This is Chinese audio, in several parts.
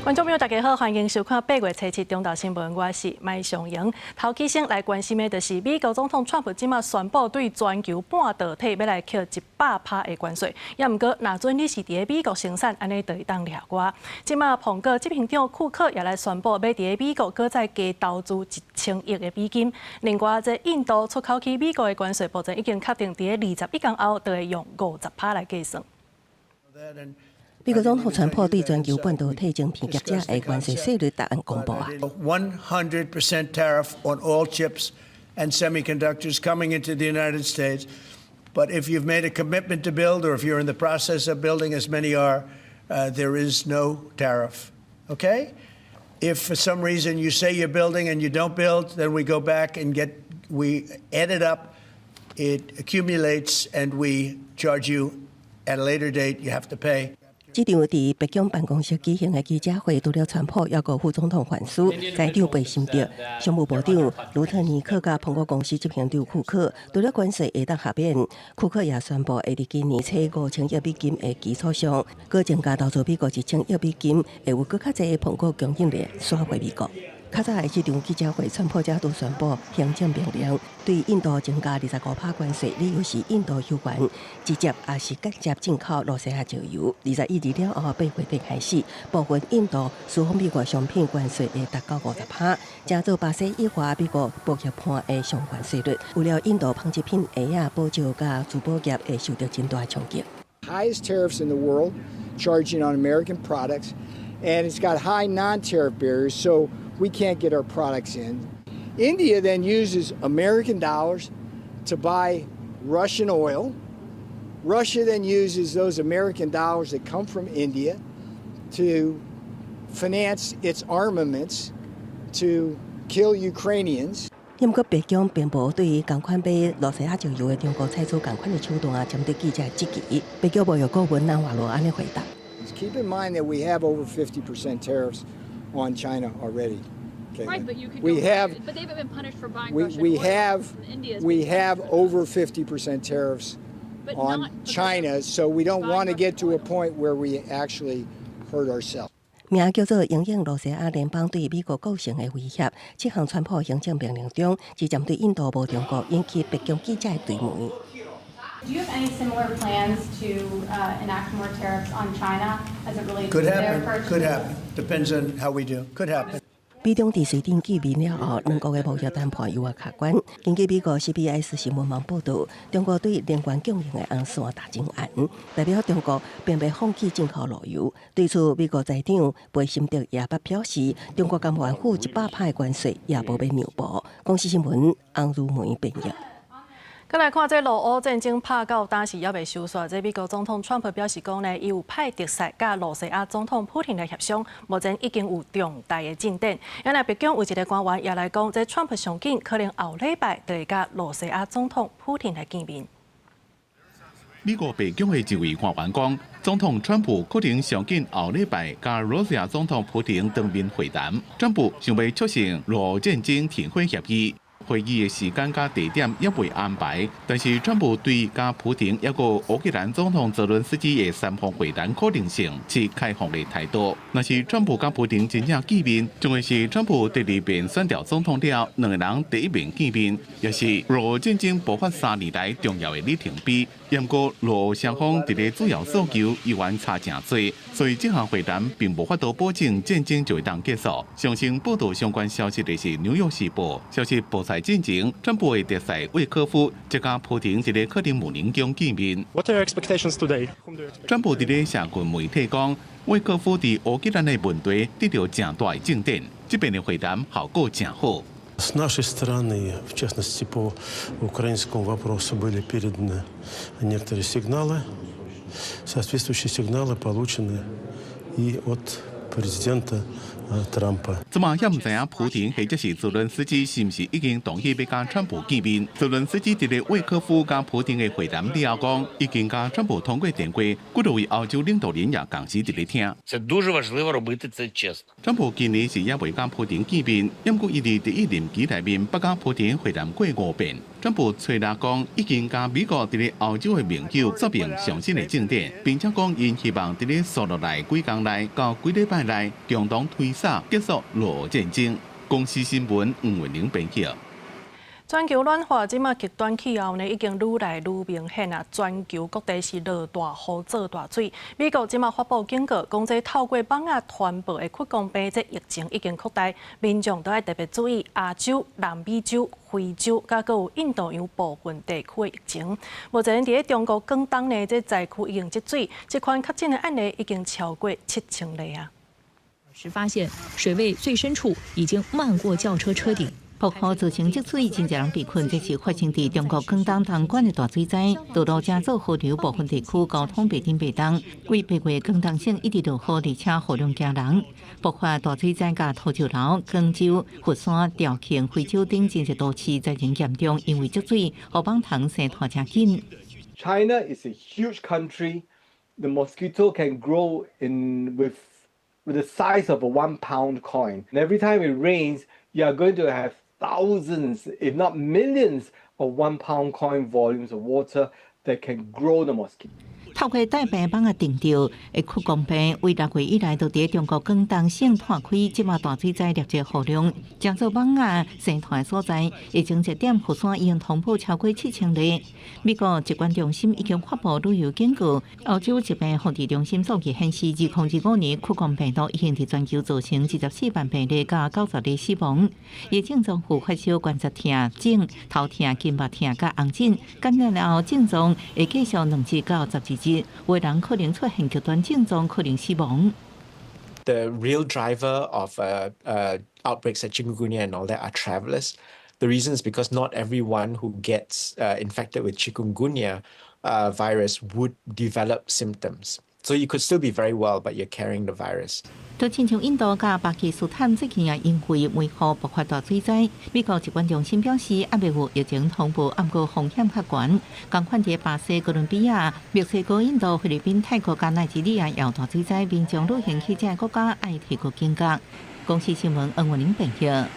观众朋友大家好，欢迎收看8月7日中岛新闻，我是麦尚莹。头起先来关心的，就是美国总统川普今麦宣布对全球半导体要来扣100%的关税。也毋过，若准你是伫美国生产，安尼就会当掠我。今麦彭哥执行长库克也来宣布，要伫美国搁再加投资1000亿的美金。另外，这印度出口去美国的关税部分已经确定，伫21天后就会用50%来计算。美国总统川普对全球半导体晶片业者的关税税率答案公布啊。100% tariff on all chips and semiconductors coming into the United States. But if you've made a commitment to build, or if you're in the process of building, as many are, there is no tariff. Okay? If for some reason you say you're building and you don't build, then we go back and we add it up, it accumulates, and we charge you at a later date. You have to pay. 这场伫白宫办公室举行的记者会，除了川普，也有副总统范斯、财长贝辛德、商务部长卢特尼克甲苹果公司执行长库克，除了关税会当下免，库克也宣布会伫今年初5000亿美金的基础上，搁增加投资美国1000亿美金，会有搁较侪的苹果供应链返回美国。较早的这场记者会，川普才都宣布行政命令对印度增加25%关税，理由是印度有关直接也是间接进口罗西亚石油。21日了后8月底开始，部分印度输往美国商品关税会达到50%，正做巴西以外美国补贴盘的相关税率。为了印度纺织品鞋啊、保照甲珠宝业会受到真大冲击。Highest tariffs in the world, charging on American products, and it's got high non-tariff barriers, so we can't get our products in. India then uses American dollars to buy Russian oil. Russia then uses those American dollars that come from India to finance its armaments to kill Ukrainians. 不过，北京并无对于同款买罗西亚石油的中国采取同款的手段啊，针对记者质疑。北京贸易顾问南华罗安尼回答 ：Keep in mind that we have over 50% tariffs on China already. Okay. Right, but you could we have, but they haven't been punished for buying Russian oil from India. We have over 50% tariffs on China, so we don't want to get to a point where we actually hurt ourselves. 名叫做应应罗西亚联邦对美国构成的威胁，这项川普行政命令中，是针对印度无中国引起北京记者的追问。Do you have any similar plans to enact more tariffs on China as it relates Could to their happen. purchases? Could happen. Depends on how we do. Could happen. 美中伫随便见面了后，两国的贸易谈判又啊卡关。根据美国 CBS 新闻网报道，中国对能源供应的红线大增严，代表中国并未放弃进口路油。对此，美国财长贝辛德也捌表示，中国甘愿付100%的关税，也无要让步。公司新闻洪如梅编译。再来看这俄乌战争拍到当时也未收煞，这美国总统川普表示讲呢，伊有派特使甲罗西亚总统普廷来协商，目前已经有重大的进展。原来北京有一个官员也来讲，这川普上紧可能后礼拜就会甲罗西亚总统普廷来见面。美国白宫的一位官员讲，总统川普可能上紧后礼拜甲罗西亚总统普廷当面会谈。川普想要促成俄战争停火协议。会议的时间甲地点也未安排，但是川普对甲普廷也个乌克兰总统泽伦斯基的3方会谈可能性持开放的态度。若是川普甲普廷真正见面，将会是川普第2遍选调总统了，两个人第1遍见面，也是俄战争爆发3年来重要的里程碑。不过，俄双方伫个主要诉求依然差真多，所以这项会谈并无法度保证战争就会当结束。相信报道相关消息的是《纽约时报》，消息报在进前，川普的特使魏科夫即甲普廷一个克里姆林宫见面。What are your expectations today? 川普伫个社群媒体讲，魏科夫伫乌克兰的问题得到正大的进展，这边的会谈效果真好。С нашей стороны, в частности по украинскому вопросу, были переданы некоторые сигналы. Соответствующие сигналы получены и от президента Трампа. 怎么也唔知影普廷或者是泽伦斯基是唔是已经同意要甲川普见面？泽伦斯基伫咧魏科夫甲普廷的会谈了后讲，已经甲川普通过电话，几多位欧洲领導人也同時伫咧聽。 Це дуже важливо робити це чесно. 川普今年是也未甲普廷見面，因過伊伫第一任期內面不甲普廷會談過5遍。川普吹拉講已經甲美國伫咧歐洲的盟友說明上新的政見，並且講因希望伫咧所落來幾天內到幾禮拜內共同推動結束俄烏戰爭。公司新聞吳文玲報道。 全球暖化即马極端氣候呢，已經愈來愈明顯啊！全球各地是落大雨、做大水。美國即馬發布警告，講這透過網絡傳播的屈光病，這疫情已經擴大，民眾都要特別注意亞洲、南美洲、非洲，甲閣有印度洋部分地區的疫情。目前佇中國廣東呢，這災區已經積水，這款確診的案例已經超過7000例啊！時發現水位最深處已經漫過轎車車頂。 暴雨造成積水，真濟人被困。這是發生在中國廣東東莞的大水災，道路正做河流部分地區交通白天白燈。為8月廣東省一直落雨，而且雨量驚人。爆發大水災甲土石流、廣州、佛山、肇慶、惠州等真濟都市災情嚴重，因為積水，雨幫塘生拖真緊。 China is a huge country. The mosquito can grow with the size of a 1 pound coin. And every time it rains, you are going to have thousands, if not millions, of 1 pound coin volumes of water that can grow the mosquito. 透過大白網啊定調，會屈光病為6月以來就喺中國廣東省拓開，即馬大水災累積雨量，將做網啊生態所在，已經1點佛山已經通報超過7000例。美國疾管中心已經發布旅遊警告，歐洲疾病控制中心數據顯示，2025年屈光病毒已經喺全球造成24萬病例加90例死亡。疫情政府發燒關節痛、症、頭痛、筋脈痛加紅疹，感染了後症狀會繼續2至到12日。 有人可能出現極端症狀，可能死亡。 The real driver of outbreaks like chikungunya and all that are travelers. The reason is because not everyone who gets infected with chikungunya virus would develop symptoms. So you could still be very well, but you're carrying the virus. 都親像印度加巴基斯坦最近也因為梅雨爆發大水災，美國疾管中心表示，還未有疫情通報，不過風險較懸。共款在巴西、哥倫比亞、墨西哥、印度、菲律賓、泰國加奈及利亞有大水災，民眾旅行去這些國家要提高警覺。公司新聞吳文玲報道。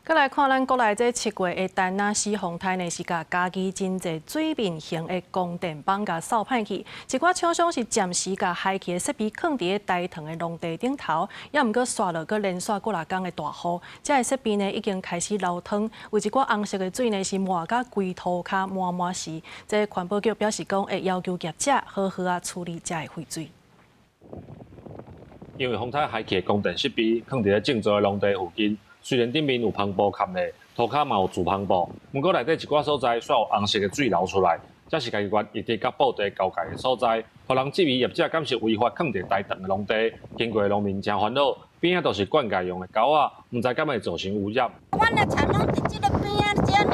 再來看咱國內這7月的丹那西風台呢，是甲家己真濟水面型的供電棒甲掃歹去，一寡廠商是暫時甲海氣的設備放佇個大塘的農地頂頭，也毋過刷落個連續過來工的大雨，這個設備呢已經開始流湯，有一寡紅色的水呢是滿甲規塗骹滿時。這環保局表示講，會要求業者好好啊處理這個廢水。因為風台海氣的供電設備放佇個種植的農地附近。 雖然頂面有篷布蓋的，塗骹嘛有自篷布，不過內底一寡所在煞有紅色的水流出來，這是家己縣一地甲布地交界的所在，互人質疑業者敢是違法放佇大塘的農地，經過的農民真煩惱，邊仔都是灌溉用的溝仔，唔知敢會造成污染。阮的田攏佇這個邊仔遮爾，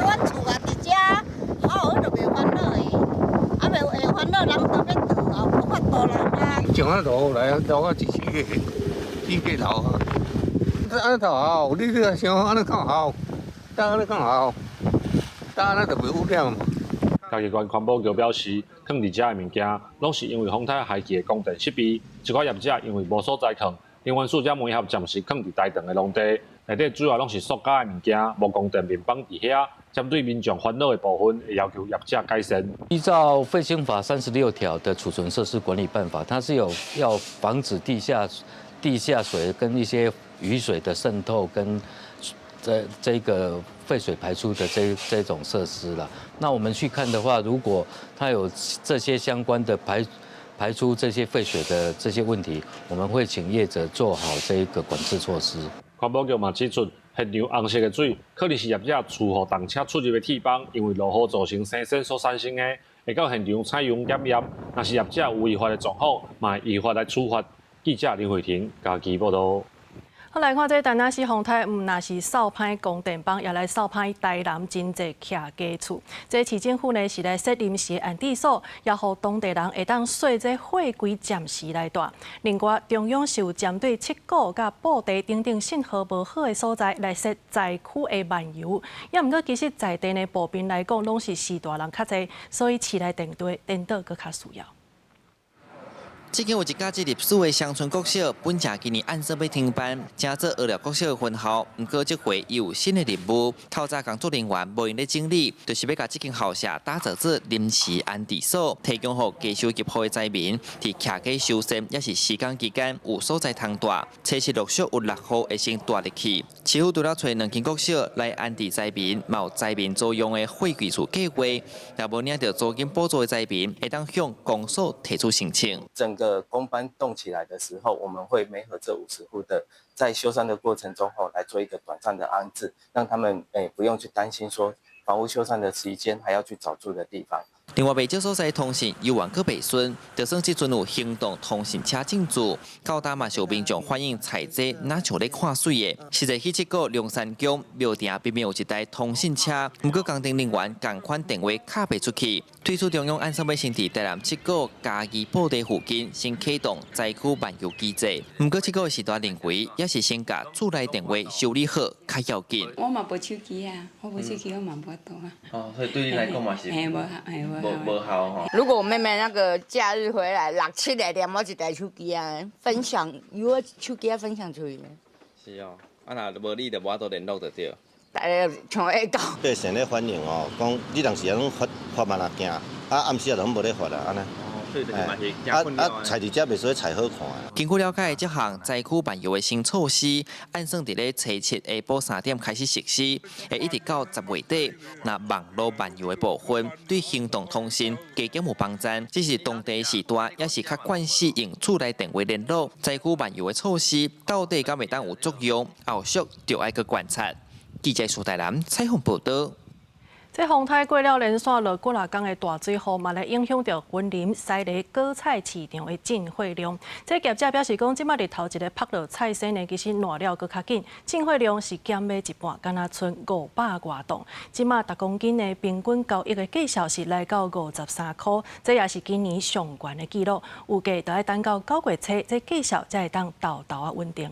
阮厝也佇遮，我就袂煩惱的，啊袂會煩惱，人都要倒啊，無法度人啊。種啊落來啊，落啊一個頭啊。 安頭好，你這個想安尼更好，但安尼更好，但安尼就袂污染。家己縣環保局表示，放佇遮的物件，攏是因為風台海氣的供電設備，一寡業者因為無所在放，另外數隻煤盒暫時放佇大塘的農地，內底主要攏是塑膠的物件，無供電面綁佇遐。針對民眾煩惱的部分，也要求業者改善。依照廢氫法36條的儲存設施管理辦法，它是有要防止地下水跟一些雨水的滲透，跟這個廢水排出的這種設施了。那我們去看的話，如果它有這些相關的排出這些廢水的這些問題，我們會請業者做好這個管制措施。環保局嘛指出，現場紅色的水可能是業者厝和動車出入的鐵棒，因為落雨造成生鏽所產生的，會到現場採用檢驗。若是業者有違法的狀況，嘛依法來處罰。記者林慧婷家己報道。好来看这丹那西风台，那是扫歹供电帮，也来扫歹台南真济徛家厝。这市政府呢是来设临时安置所，也互当地人会当说这货柜暂时来住。另外，中央是有针对七股甲布地等等信号无好的所在来设灾区的漫游。也毋过，其实在地的步兵来讲，拢是时大人较济，所以市内电导搁较需要。 最近有一家入史的乡村国小，本正今年按说要停办，正做二寮国小的分校。不过这回又有新的任务，透早工作人员无用咧整理，就是要甲这间校舍打造做临时安置所，提供予家收入户的灾民，伫徛家修缮，也是施工期间有所在通住。初时陆续有6户会先住入去。市府除了找2间国小来安置灾民，嘛有灾民租用的货柜厝计划，若无领到租金补助的灾民，会当向公所提出申请。 个工班动起来的时候，我们会媒合这50户的，在修缮的过程中来做一个短暂的安置，让他们不用去担心说房屋修缮的期间还要去找住的地方。 另外，未少所在通讯犹原搁未顺，就算即阵有行动通讯车进驻，高达嘛，有民众反映采这哪像咧看水的。实在去这个龙山宫庙埕边边有一台通讯车，不过工程人员同款电话卡不出去。推出中央按说要先伫台南7个嘉义布地附近先启动灾区漫游机制，不过这个时段认为也是先甲厝内电话修理好较要紧。我嘛无手机啊，我无手机我嘛无法度啊。哦，所以对你来讲嘛是无效哈。如果我妹妹那个假日回来，6、7个连我一台手机啊，分享由我手机分享出去。是哦，啊若无你就无法度联络得到。大家像会到。百姓咧反映哦，讲你当时啊拢发慢啊行，暗时啊拢无咧发啊，安尼。 采伫遮袂使采好看。经过了解，这项灾区漫游的新措施，按算伫咧初7下晡3点开始实施，会一直到10月底。那网络漫游的部分，对行动通信加减有帮助，只是当地时段也是较惯习用厝内电话联络。灾区漫游的措施到底敢会当有作用？后续就要去观察。记者苏台南采访报道。 这风台过了连续落几天的大水雨，嘛来影响到云林、西螺果菜市场的进货量。这业者表示讲，即摆日头一个拍落菜生呢，其实烂了搁较紧，进货量是减买一半，敢若剩500多吨。即摆10公斤的平均交易的计数是来到53块，这也是今年上悬的纪录。预计就要等到9月初，这计数才会当豆啊稳定。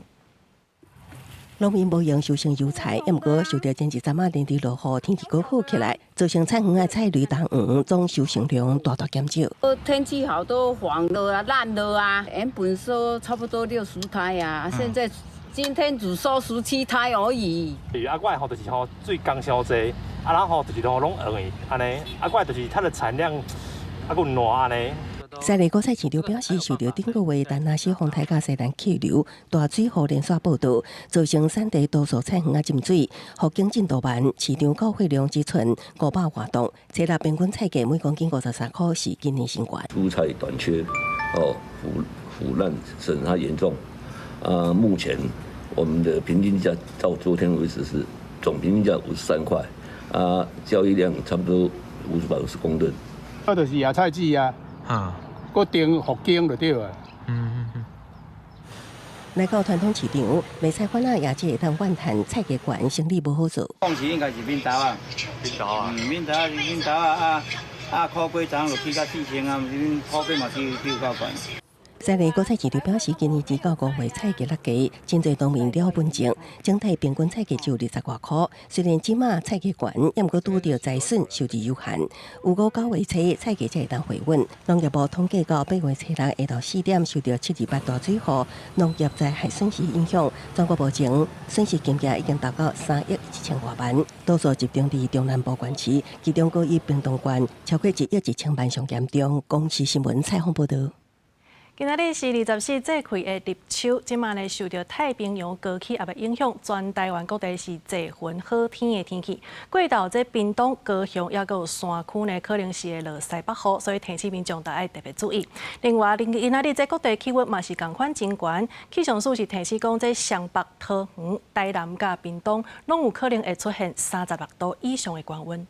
农民无用收成油菜，也毋过受到前一阵连日落雨，天气搁好起来，造成菜园的菜绿冬黄总收成量大大减少。天气好都黄了啊、烂了啊，原本说差不多60胎啊，现在今天只收17胎而已。我就是水降少济，然后就是拢黄的，安尼，我就是它的产量还烂安尼。 西螺果菜市场表示，受到顶个月丹那西风台甲西南气流、大水雨连续报道，造成产地多数菜园浸水，互经进度慢，市场购货量只剩500多吨，菜纳平均菜价每公斤53块，是今年新高。蔬菜短缺，腐烂损害严重。目前我们的平均价到昨天为止是总平均价53块，交易量差不多550公吨。我就是野菜籽啊。 搁订福建就对啊。来到传统市场，卖菜贩仔也只会当怨叹菜价悬，生意无好做。当时应该是面豆啊，面豆啊，苦瓜涨落去到4000啊，苦瓜嘛是到悬。西螺果菜市场表示，今年1到5月菜价落价，真侪农民了本钱，整体平均菜价只有20多块。虽然即马菜价悬，也毋过拄到财损收入有限。有5、9月初菜价才会当回稳。农业部统计到8月初6下晝4點受到728大水雨，农業灾害损失影響，全國目前損失金額已經達到3億1000多萬，多數集中伫中南部縣市，其中各以屏東縣超過1億1000萬上嚴重。公視新聞採訪報道。 今仔日是24節氣的立秋，即馬呢受到太平洋高氣壓的影響，全台灣各地是濟雲好天的天氣。過到這屏東、高雄也有山區呢，可能是會落西北雨，所以提醒民眾大家特別注意。另外，今仔日這各地氣溫嘛是同款真懸，氣象署是提示講，這雙北、桃園、台南甲屏東，攏有可能會出現36度以上的高溫。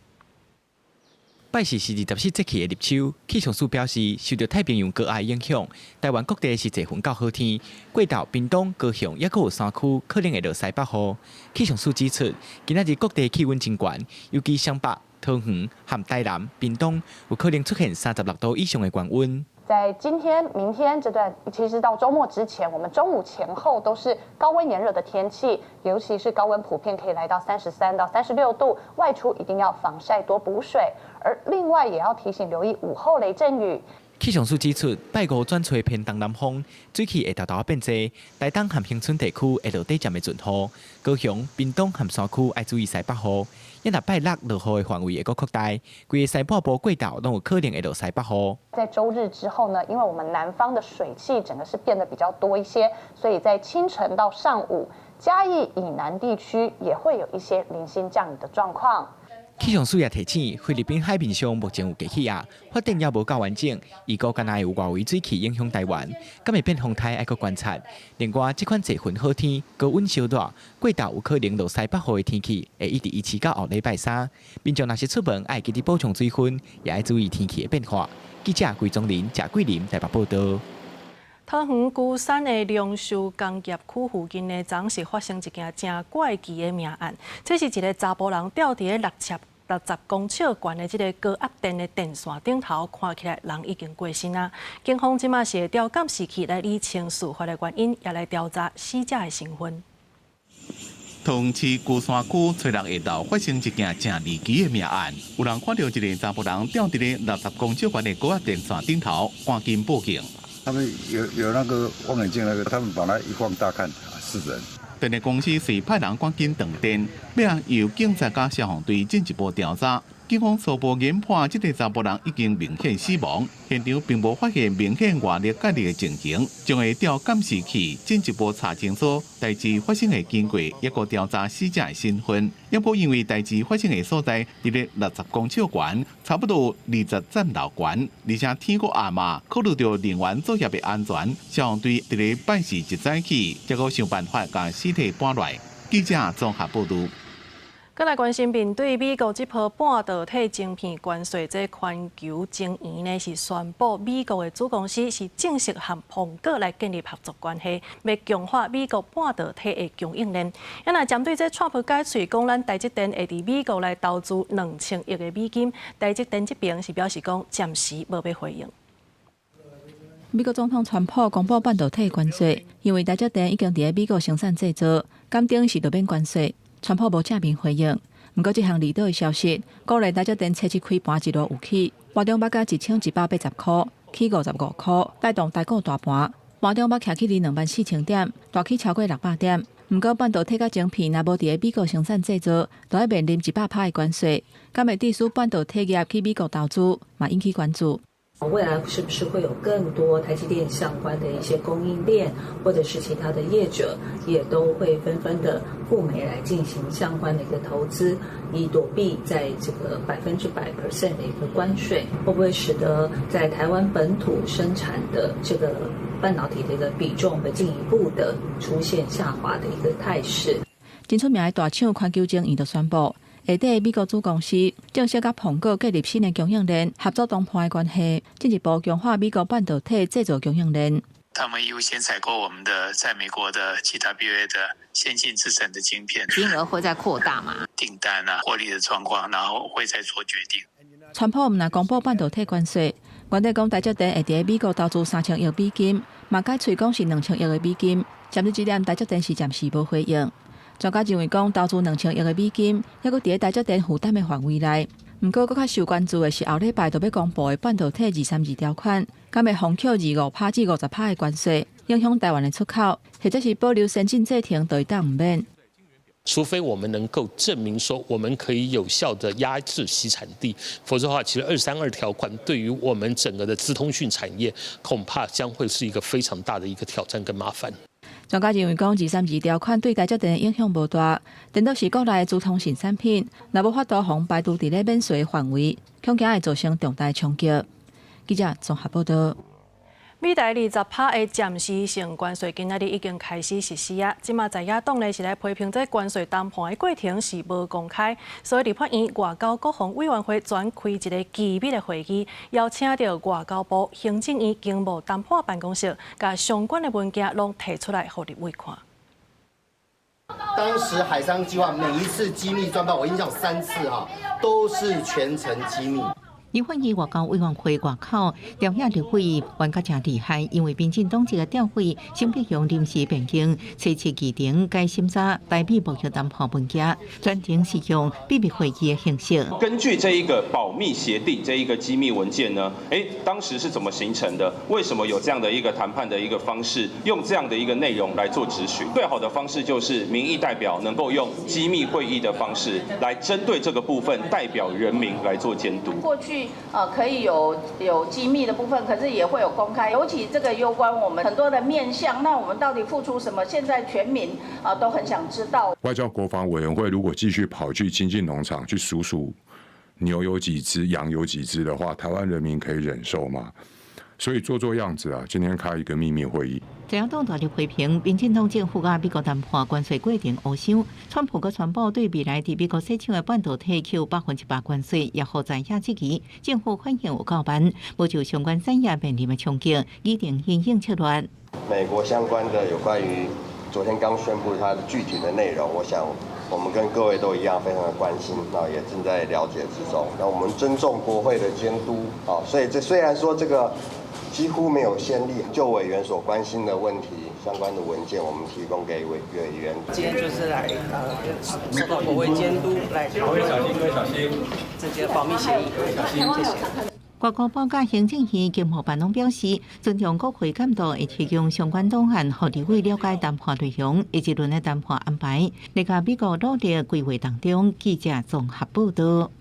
拜四是24节气的立秋，气象署表示，受到太平洋高压影响，台湾各地是侪云到好天。过到屏东、高雄，也阁有3区可能会落西北雨。气象署指出，今仔日各地气温真悬，尤其湘北、桃园和台南、屏东有可能出现36度以上的高温。在今天、明天这段，其实到周末之前，我们中午前后都是高温炎热的天气，尤其是高温普遍可以来到33到36度，外出一定要防晒多补水。而另外也要提醒留意午后雷阵雨。气象署指出，拜五转吹偏东南风，水汽会大变济，台东和恒春地区会落短暂的阵雨，高雄、屏东和山区要注意西北雨。因若拜六落雨的范围会阁扩大，规个西半部过道拢有可能会落西北雨。在周日之后呢，因为我们南方的水汽整个是变得比较多一些，所以在清晨到上午，嘉义以南地区也会有一些零星降雨的状况。气象署也提醒，菲律宾海面上目前有低气压，发展也无够完整，预估敢若有外围水汽影响台湾，敢会变风台要阁观察。另外，这款侪云好天、高温烧热，过道有可能落西北雨的天气，会一直维持到后礼拜三。民众若是出门，爱记得补充水分，也要注意天气的变化。记者桂宗林、谢桂林台北报道。桃园龟山的龙寿工业区附近呢，昨是发生一件真怪奇的命案。这是一个查甫人吊伫60公尺悬的这个高压电的电线顶头，看起来人已经过身啊。警方即马是会调监视器来厘清事发的原因，也来调查死者的身份。桃园市龟山区翠乐下道发生一件真离奇的命案，有人看到一个查甫人吊伫咧60公尺悬的高压电线顶头，赶紧报警。他们有那个望远镜，他们把它一放大看，是人。电力公司随派人赶紧断电，要由警察甲消防队进一步调查。警方初步研判，这个查甫人已经明显死亡，现场并无发现明显外力介入的情形，将会调监视器进一步查清楚代志发生的经过，也个调查死者的身份。也不因为代志发生的所在伫咧60公尺悬，差不多20层楼悬，而且天阁暗嘛，考虑到人员作业的安全，消防队伫咧拜四一早起，才个想办法将尸体搬来。记者综合报道。再来关心面对美国这波半导体晶片关税，这全球晶圆呢是宣布美国的子公司是正式和苹果来建立合作关系，要强化美国半导体的供应链。因若针对这川普解释讲，咱台积电会伫美国来投资2000亿的美金，台积电这边是表示讲暂时无要回应。美国总统川普公布半导体关税，因为台积电已经伫美国生产制造，检定是就免关税。川普无正面回应，不过这项利多的消息，鼓励台积电车市开盘一路有起，盘中捌加1180块，起55块，带动台股大盘。盘中捌徛起离24000点，大起超过600点。不过半导体甲晶片若无伫美国生产制造，就要面临100%的关税，敢会致使半导体业去美国投资，嘛引起关注。未来是不是会有更多台积电相关的一些供应链，或者是其他的业者，也都会纷纷的赴美来进行相关的一个投资，以躲避在这个100%的一个关税，会不会使得在台湾本土生产的这个半导体的一个比重会进一步的出现下滑的一个态势？真出名的大厂环球晶圆就宣布，下底美国子公司正式甲苹果建立新的供应链，合作东盘的关系，进一步强化美国半导体制造供应链。他们优先采购我们的在美国的 GWA 的先进制程的晶片，金额会再扩大吗？订单啊，获利的状况，然后会再做决定。川普毋若公布半导体关税，原底讲台积电会伫美国投资3000亿美金，嘛改喙讲是2000亿的美金。针对这点，台积电是暂时无回应。专家认为讲投资2000亿的美金，还佫伫台积电负担的范围内。不过，佫较受关注的是后礼拜就要公布的半导体232条款，敢会封扣25%至50%的关税，影响台湾的出口，或者是保留先进制程就会当唔免。除非我们能够证明说我们可以有效的压制其产地，否则的话，其实232条款对于我们整个的资通讯产业，恐怕将会是一个非常大的一个挑战跟麻烦。专家认为讲232条款对台积电的影响无大，但都是国内的资通讯产品，若无法度防排除伫咧免税范围，恐惊会造成重大冲击。记者综合报道。美台20%的暂时性关税今仔日已经开始实施啊！即马在野党呢是来批评这关税谈判的过程是无公开，所以立法院外交国防委员会专开一个机密的会议，邀请到外交部、行政院经贸谈判办公室，把相关的文件拢提出来，互立委看。当时海商计划每一次机密专报，我印象3次哈，都是全程机密。立法院外交委员会外口调遐立委冤甲真厉害，因为民进党这个调会先必用临时变更，初次议程该审查台美贸易谈判文件，转程是用秘密会议的形式。根据这一个保密协定，这一个机密文件呢，当时是怎么形成的？为什么有这样的一个谈判的一个方式，用这样的一个内容来做质询？最好的方式就是民意代表能够用机密会议的方式来针对这个部分代表人民来做监督。过去可以有机密的部分，可是也会有公开，尤其这个攸关我们很多的面向，那我们到底付出什么？现在全民都很想知道。外交国防委员会如果继续跑去亲近农场去数牛有几只、羊有几只的话，台湾人民可以忍受吗？所以做样子啊，今天开一个秘密会议。在野党大力批评民进党政府甲美国谈判关税过程黑箱，川普佮宣布对未来伫美国设厂的半导体扣100%关税，也好在亚之期，政府反应有够慢，无就相关产业面临的冲击，拟定因应策略。美国相关的有关于昨天刚宣布它的具体的内容，我想我们跟各位都一样非常的关心，也正在了解之中。那我们尊重国会的监督所以这虽然说这个几乎没有先例，就委员所关心的问题相关的文件，我们提供给委员。今天就是来受到国会监督，来讨论这些保密协议。谢谢。外交部甲行政院经贸办拢表示，尊重国会监督，会提供相关档案，互立委了解谈判内容以及轮的谈判安排。来甲美国努力规划当中，记者综合报道。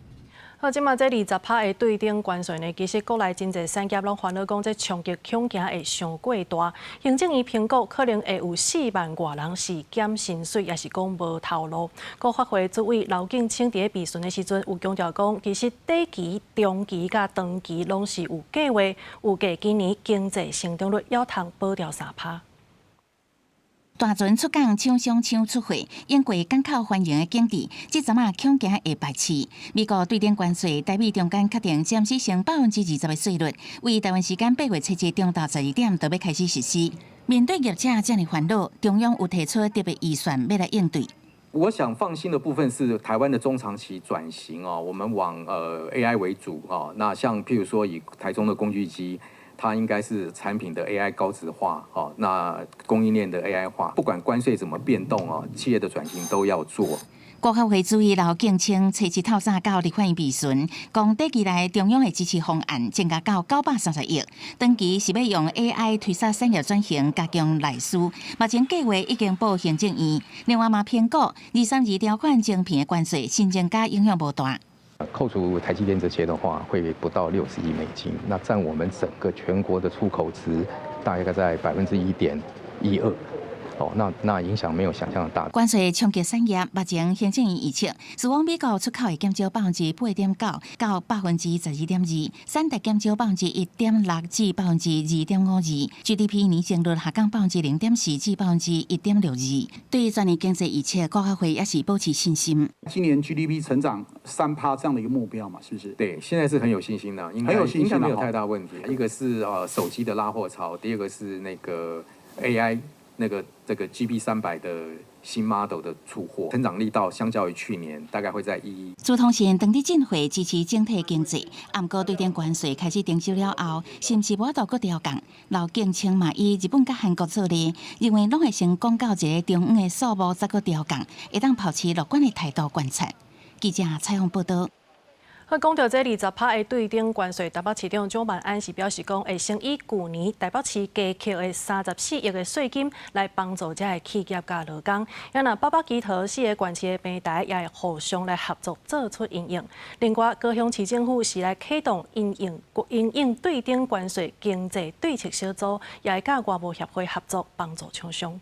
好，即马这20%的对顶关税呢，其实国内真侪产业拢烦恼讲，这冲击恐惊会伤过大。行政院评估可能会有4万外人是减薪水，也是讲无头路。国发会主委刘景清伫备询的时阵，有强调讲，其实短期、中期甲长期拢是有计划，预计今年经济成长率要通保掉3%。大船出港，厂商抢出货，英国港口欢迎的景致，即阵恐惊会排斥。美国对顶关税，台美中间确定暂时性20%的税率，为台湾时间8月7日中到12点就要开始实施。面对业者这样烦恼，中央有提出特别预算要来应对。我想放心的部分是台湾的中长期转型我们往AI 为主那像譬如说以台中的工具机。它应该是产品的 AI 高值化，那供应链的 AI 化，不管关税怎么变动企业的转型都要做。国发会主委刘景清初一透早到立法院备询，讲短期内中央的支持方案增加到930亿，长期是要用 AI 推动产业转型，加强内需。目前计划已经报行政院，另外嘛评估232条款晶片的关税新增加影响无大。扣除台积电这些的话，会不到60亿美金，那占我们整个全国的出口值大概在1.12%。那影响没有想象的大。关税冲击产业，目前行政院预测，是往美国出口会减少8.9%到12.2%，产值减少1.6%至2.52%， GDP 年增率下降0.4%至1.62%。对于全年经济预测，国发会也是保持信心。今年 GDP 成长3%这样的一个目标嘛，是不是？对，现在是很有信心的，应该没有太大问题。一个是手机的拉货潮，第二个是那个 AI。这个 GB300的新 model 的出货，成长力道相较于去年大概会在1%。朱通信当地进会支持整体经济，不过对顶关税开始征收了后，是不是无度搁调降？刘景清嘛以日本甲韩国做例，认为拢会先讲到一个中央的数目，再搁调降，会当保持乐观的态度观察。记者采访报道。讲到这20%的对顶关税，台北市长蒋万安是表示讲，会先以去年台北市加扣的34亿的税金来帮助这个企业甲劳工。也那北基桃4个县市的平台也会互相来合作做出应用。另外，高雄市政府是来启动因应对顶关税经济对策小组，也会甲外贸协会合作帮助厂商。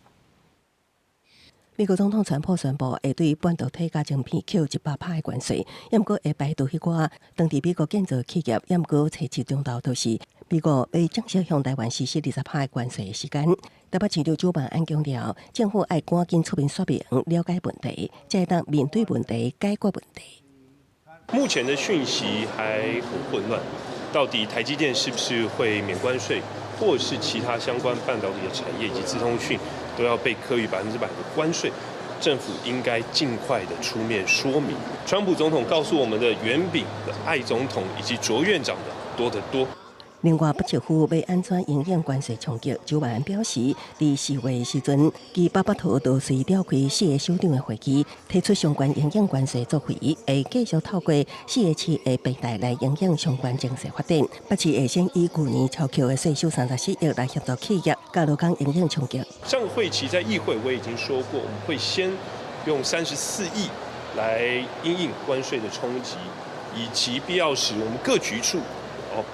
美国总统川普宣布会对半导体加晶片扣100%的关税，也毋过会排除迄寡当地美国建造企业，也毋过采取中岛都市。美国要正式向台湾实施20%的关税的时间。台北市长主办案强调，政府要赶紧出面说明、了解问题，才会当面对问题、解决问题。目前的讯息还很混乱，到底台积电是不是会免关税，或是其他相关半导体的产业以及资通讯都要被课予100%的关税？政府应该尽快的出面说明。川普总统告诉我们的远比艾总统以及卓院长的多得多。另外，不支付要安怎营养关税冲击，周万表示，伫4月的时阵，其北北桃都随召开4个首长的会议，提出相关营养关税作为，会继续透过4个市的平台来营养相关政策发展。北市会先以去年超扣的税收34亿来协助企业，加入讲营养冲击。上个会期在议会我已经说过，我们会先用34亿来因应关税的冲击，以及必要时我们各局处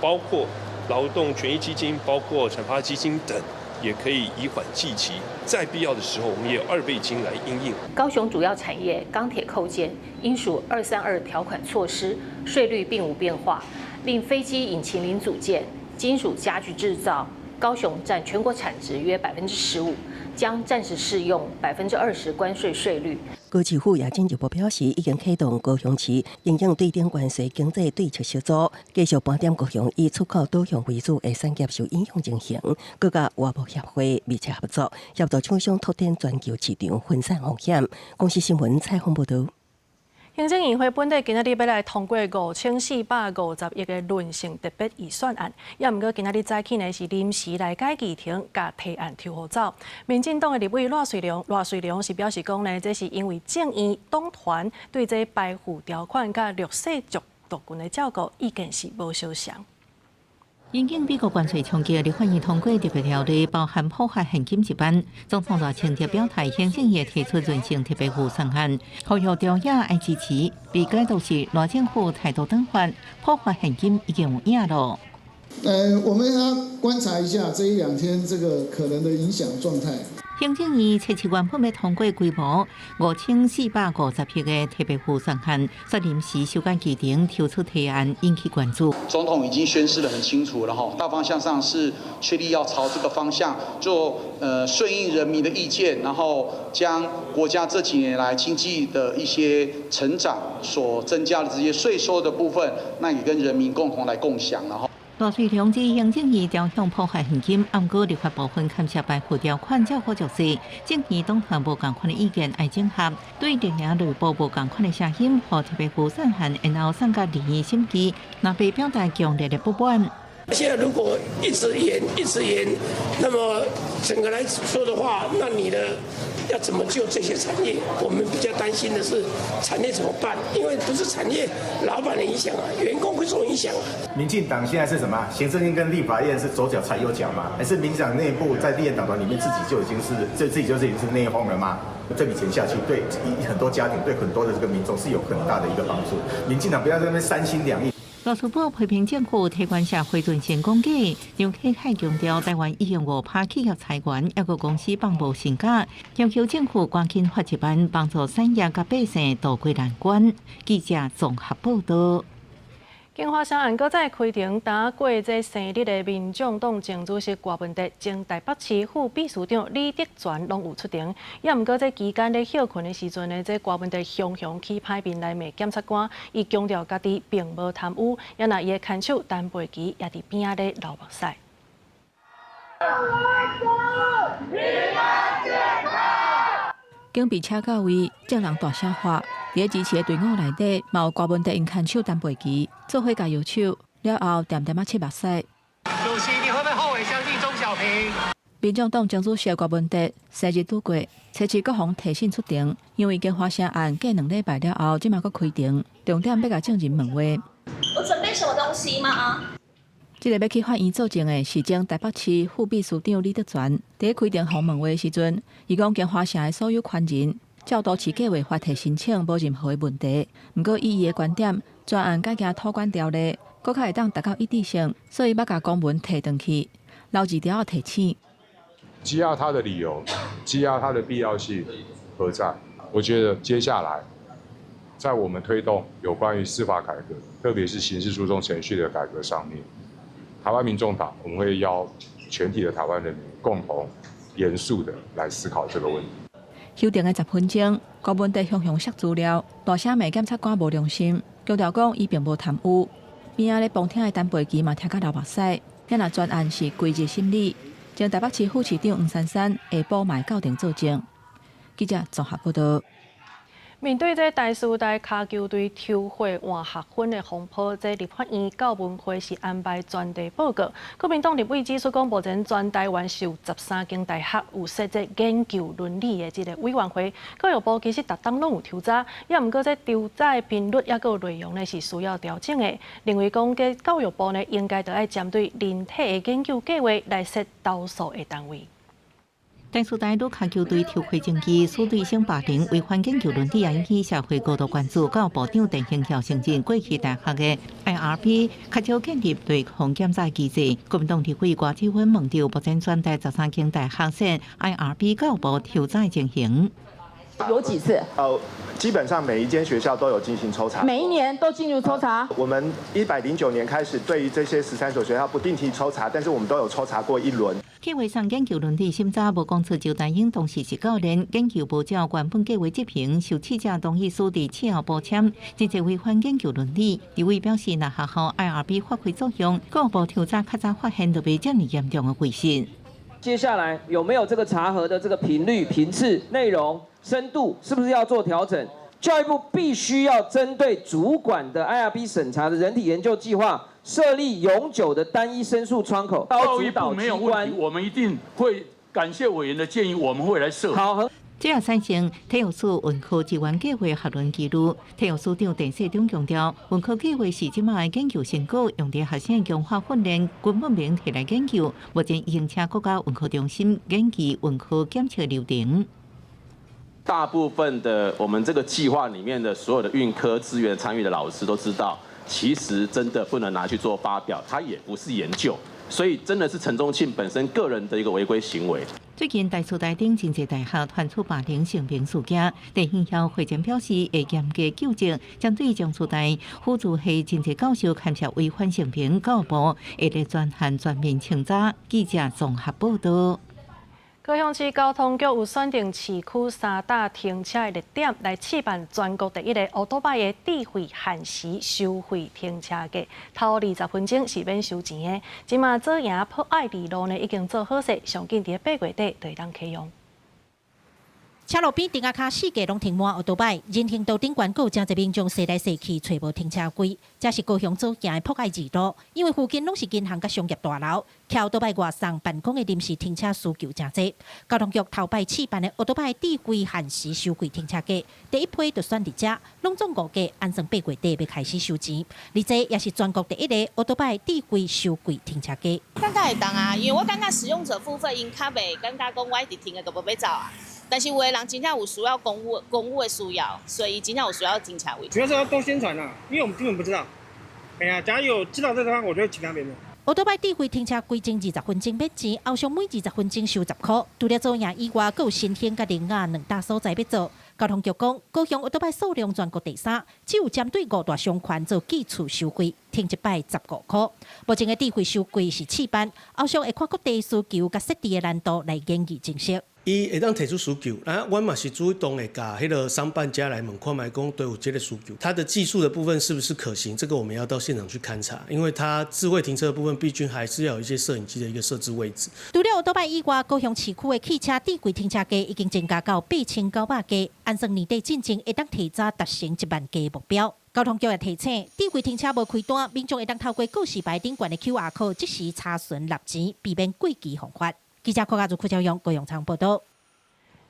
包括劳动权益基金、包括产发基金等，也可以以缓济急。在必要的时候，我们也有2倍金来因应。高雄主要产业钢铁扣件应属232条款措施，税率并无变化。另飞机引擎零组件、金属家具制造，高雄占全国产值约15%，将暂时适用20%关税税率。高市府也进一步表示，已经启动高雄市营养对顶关税经济对策小组，继续盘点高雄以出口导向为主的产业受影响情形，各甲外部协会密切合作，协助厂商拓展全球市场，分散风险。公司新闻采访报道。行政院会本地今仔日要来通过5450亿的轮性特别预算案，也毋过今仔日早起呢是临时来解议程，甲提案抽互走。民进党的立委赖瑞良是表示讲呢，这是因为正院党团对这排富条款甲弱势族族群的照顾意见是无相像。因应美国关税冲击，立法院通过特别条例，包含破坏现金一班。总统也清楚表态，行政院提出润性特别预算案，呼吁中央爱支持。被解读是赖政府态度等缓，破坏现金已经有影了。我们要观察一下这1-2天这个可能的影响状态。行政院初期原本要通过规模5450亿的特别预算案，在临时修改议程提出提案，引起关注。总统已经宣示得很清楚了哈，大方向上是确立要朝这个方向做顺应人民的意见，然后将国家这几年来经济的一些成长所增加的这些税收的部分，那也跟人民共同来共享了哈。赖瑞良指行政院调向破坏现金，暗过立法部分勘察排富条款较好做事，政院党团无共款的意见爱整合，对另外内部无共款的声音，和特别预算案，然后送到立院审议，那被表达强烈的不满。现在如果一直延，那么整个来说的话，那你的要怎么救这些产业？我们比较担心的是产业怎么办？因为不是产业老板的影响啊，员工会受影响啊。民进党现在是什么？行政院跟立法院是左脚踩右脚吗？还是民进党内部在立院党团里面自己就已经是内讧了吗？这笔钱下去，对很多家庭、对很多的这个民众是有很大的一个帮助。民进党不要在那边3心2意。罗斯福批评政府提管社会润性攻击，杨启凯强调台湾已用5%企业裁员，抑个公司放无成果，要求政府赶紧发一班帮助产业甲百姓渡过难关。记者综合报道。金华乡案搁再开庭，打过这生日的民众党前主席郭文哲，前台北市副秘书长李德全拢有出庭。也毋过这期间咧休困的时阵呢，这郭文哲雄起歹面来骂检察官，伊强调家己并无贪污，也那伊的看守陈培基也伫边仔咧流目屎。警被车到位，众人大声喊。伫支持的队伍内底，嘛有郭文哲因看守陈培基做伙加油手，了后点点切目屎。主席，你会不会后悔相信钟小平？民众党前主席郭文哲生日拄过，初次各方提醒出庭，因为金华城案过2礼拜了后，即马搁开庭，重点要甲证人问话。我准备什么东西吗？这个要去法院作证的是前台北市副秘书长李德全。伫开庭后问话的时阵，伊讲金华城的所有权人照都市计划法提申请，无任何的问题。不过以伊的观点，专案改行托管条例，搁较会当达到一致性，所以要甲公文提回去，留2条提醒。羁押他的理由、羁押他的必要性何在？我觉得接下来，在我们推动有关于司法改革，特别是刑事诉讼程序的改革上面，台湾民众党，我们会邀全体的台湾人民共同严肃的来思考这个问题。休庭的10分钟，高文地向削资料，大声骂检察官无良心，强调讲伊并无贪污。边仔咧旁听的陈培基嘛听甲流目屎，遐若专案是规日审理，前台北市副市长黄珊珊下晡嘛到庭作证。记者综合报道。面对这台师大卡球队抽血换学分的风波，这立法院教文会是安排专题报告。国民党立委指出，讲目前全台湾是有13间大学有设这研究伦理的这个委员会，教育部其实逐档拢有抽查，也毋过这抽查的频率也有内容呢是需要调整的。认为讲，这教育部呢应该着爱针对人体的研究计划来设投诉的单位。台师大女卡球队抽血证据，数队性霸凌、违反研究伦理，也引起社会高度关注。教育部长陈庆孝承认，过去大学的 IRP 较少建立对抗检查机制。国民党立委郭志芬问到，目前全台13间大学生 IRP 教育部抽查情形。有几次？基本上每一间学校都有进行抽查，每一年都进入抽查。我们109年开始对于这些13所学校不定期抽查，但是我们都有抽查过1轮。计划上研究伦理审查无讲出周大英当时是教练，研究无照原本计划执行，受试者同意书伫7号补签，真正违反研究伦理。立委表示，若学校 IRB 发挥作用，教育部调查较早发现就袂这么严重的违信。接下来有没有这个查核的这个频率、频次、内容、深度，是不是要做调整？教育部必须要针对主管的 IRB 审查的人体研究计划，设立永久的单一申诉窗口。教育部没有问题，我们一定会感谢委员的建议，我们会来设。好。这也产生体育署文科资源计划学伦记录。体育署长陈世忠强调，文科计划是即卖研究成果用在学生强化训练，根本免摕来研究。目前已经请国家文科中心研究文科检测流程。大部分的我们这个计划里面的所有的运科资源参与的老师都知道，其实真的不能拿去做发表，它也不是研究，所以真的是陈宗庆本身个人的一个违规行为。最近台师大等真济大学传出霸凌性平事件，陈庆孝会前表示会严格纠正，针对江苏大辅助系真济教授牵涉违反性平，教育部会来专项全面清查。记者综合报道。高雄市交通局有选定市区3大停车的热点来试办全国第一个乌托邦的智慧限时收费停车格，头20分钟是免收钱的。即马做赢破爱二路呢已经做好势，上紧伫8月底就会当启用。车路边顶下卡4架拢停满乌托邦，人行道顶悬有真侪民众踅来踅去，找无停车位。这是高雄做行的破爱二路，因为附近拢是银行甲商业大楼，徛乌托邦外送办公的临时停车需求真多。交通局头摆试办的乌托邦智慧限时收费停车格，第一批就选伫遮，拢总5架，按算8月底要开始收钱。而这也是全国第一个乌托邦智慧收费停车格。感觉会当啊，因为我感觉使用者付费因较袂感觉讲我一直停的都无要走啊。但是有的人真正有需要公务的需要，所以真正有需要停车位。主要是要多宣传啊，因为我们根本不知道。哎呀，假如有知道这个地方，我就会请他们。乌托邦智慧停车规定20分钟免钱，后上每20分钟收10块。除了做赢以外，还有新兴甲另外2大所在要做。交通局讲，高雄乌托邦数量全国第3，只有针对5大商圈做基础收费，停一摆15块。目前的智慧收费是试办，后上会看各地需求甲设置的难度来研究正式。伊会当提出需求，阮嘛是主动的甲迄个商办家来问看卖讲都有这个需求，它的技术的部分是不是可行？这个我们要到现场去勘察，因为它智慧停车的部分，毕竟还是要有一些摄影机的一个设置位置。除了乌托邦以外，高雄市区的汽车智慧停车格已经增加到8900架，按算年底进程会当提早达成1万架的目标。交通局也提醒，智慧停车无开单，民众会当透过告示牌顶悬的 QR code 即时查询纳钱，避免过期罚款。记者柯家朱朝阳高雄场报道。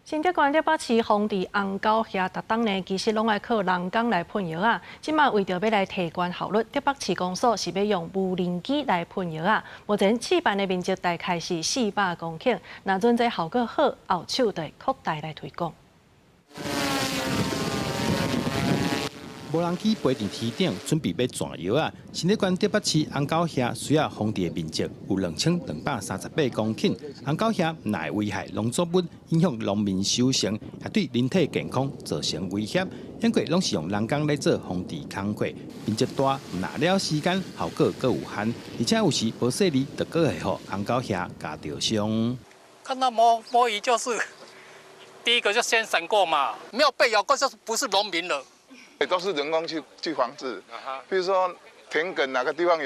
新竹县台北市丰地红沟遐，逐档呢其实拢爱靠人工来喷药啊。即马为着要来提高效率，台北市公所是要用无人机来喷药啊。目前试办的面积大概是400公顷，若阵这效果好，后手就会扩大来推广。无人机飞伫天顶，准备要转摇啊！新竹县竹北市红沟峡需要风地的面积有2238公顷，红沟峡乃危害农作物，影响农民收成，也对人体健康造成威胁。因过拢是用人工来做风地工课，面积大，拿了时间，效果各有限，而且有时无细腻，就搁会互红沟峡加着伤。看到摸鱼就是。第一个就先审过嘛，没有被咬过就不是农民了。都是人工去防治，比如说田埂哪个地方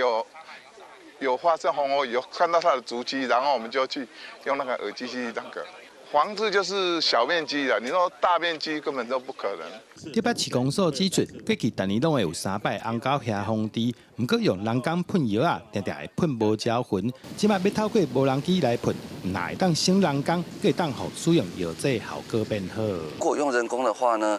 有发生红火蚁，看到它的足迹，然后我们就去用那个耳机去那个防治，就是小面积的，你说大面积根本都不可能。竹北市公所指出，过去逐年拢会有3摆红沟峡风地，不过用人工喷药啊，常常会喷无招魂。即摆要透过无人机来喷，哪会当省人工，可以当好使用药剂效果变好。如果用人工的话呢，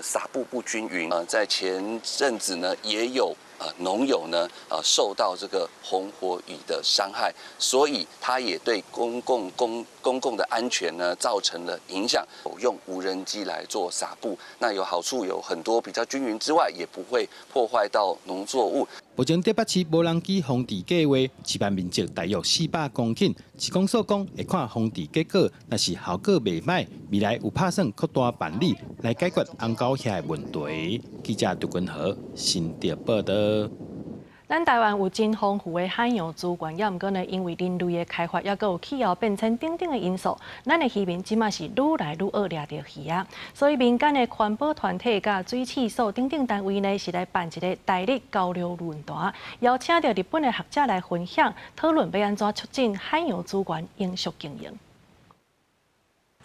撒布不均匀，在前阵子呢也有。农友呢，受到这个红火蚁的伤害，所以它也对公共的安全呢造成了影响。用无人机来做撒布，那有好处有很多，比较均匀之外，也不会破坏到农作物。目前竹北市无人机风地计划示范面积大约400公顷，市公所讲会看风地结果，若是效果袂歹，未来有打算扩大办理来解决红沟峡的问题。记者杜君和新竹报道。咱台湾有真丰富的海洋资源，也毋过呢，因为人类的开发，也佮有气候变迁等等的因素，咱的渔民即马是愈来愈恶掠着鱼啊。所以民间的环保团体甲水试所等等单位呢，是来办一个台日交流论坛，邀请到日本的学者来分享，讨论要安怎促进海洋资源永续经营。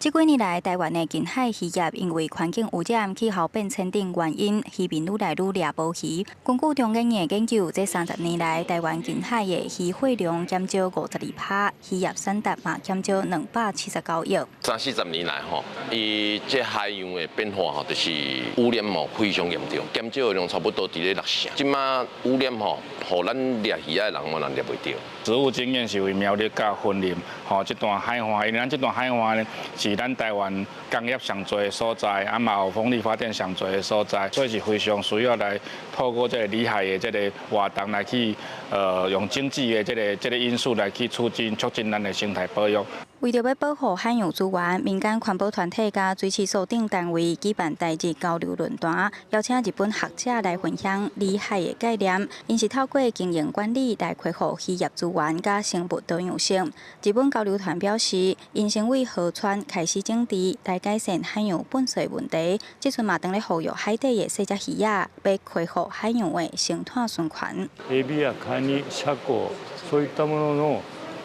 这几年来，台湾的近海渔业因为环境污染、气候变迁等原因，渔民愈来愈掠无鱼。根据中研院研究，这30年来，台湾近海的渔获量减少52%，渔业产值嘛减少279亿。30-40年来吼，伊这海洋的变化吼，就是污染吼非常严重，减少的量差不多伫咧6成。即马污染吼，互咱掠鱼的人嘛人掠袂着。实务经验是为苗栗甲云林吼，这段海岸，因为咱这段海岸呢是咱台湾工业上多的所在，啊嘛有风力发电上多的所在，所以是非常需要来透过这个里海的这个活动来去用经济的这个因素来去促进咱的生态保育。为着要保护海洋资源，民间环保团体甲水试所等单位举办台日交流论坛，邀请日本学者来分享里海的概念。因是透过经营管理来恢复渔业资源甲生物多样性。日本交流团表示，因先为河川开始整治，来改善海洋粪水问题。即阵嘛，当咧呼吁海底的细只鱼仔，要恢復海洋的生態循環。エビやカニ、シャコ、そういったものの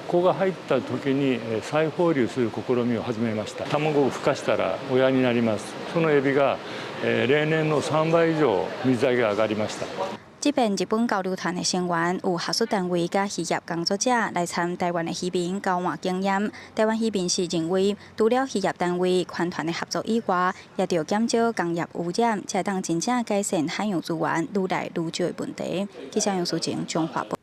子が入った時に再放流する試みを始めました。卵を孵化したら親になります。そのエビが例年の3倍以上水揚げが上がりました。这边日本交流团的成员有学术单位甲渔业工作者来参台湾的渔民交换经验。台湾渔民是认为，除了渔业单位团团的合作以外，也要减少工业污染，才当真正改善海洋资源愈来愈少的问题。记者杨淑晴中华报。